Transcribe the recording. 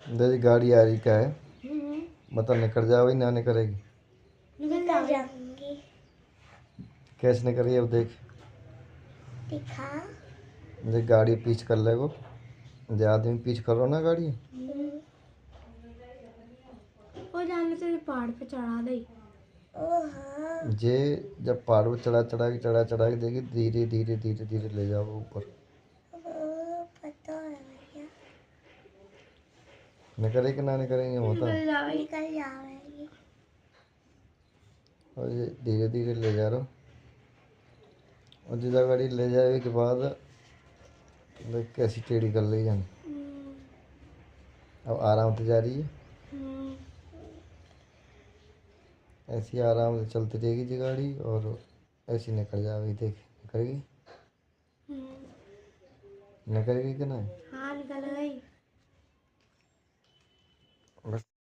देखी गाड़ी आ रही क्या है। बता निकल जाओ ना नहीं करेगी। निकल जाऊंगी। कैसे निकल रही है अब देख। दिखा। देख गाड़ी पीछ कर ले वो। जो आदमी पीछ कर रहा ना गाड़ी। वो जाने से पहाड़ पे चढ़ा दे। जे जब पहाड़ पर चढ़ा के देगी धीरे धीरे धीरे धीरे ले जाओ ऊपर। पता है भैया। निकले कि ना निकलेंगे होता है। निकल जाएगी। और ये धीरे धीरे ले जा रहा हूँ। और जिदा गाड़ी ले जाए के बाद देख कैसी टेढ़ी कर ली जान। अब आराम से जा रही है। ऐसी आराम से चलती रहेगी जी गाड़ी और ऐसी निकल जाएगी। देख निकलेगी। निकलेगी कि नहीं। हाँ निकल गई।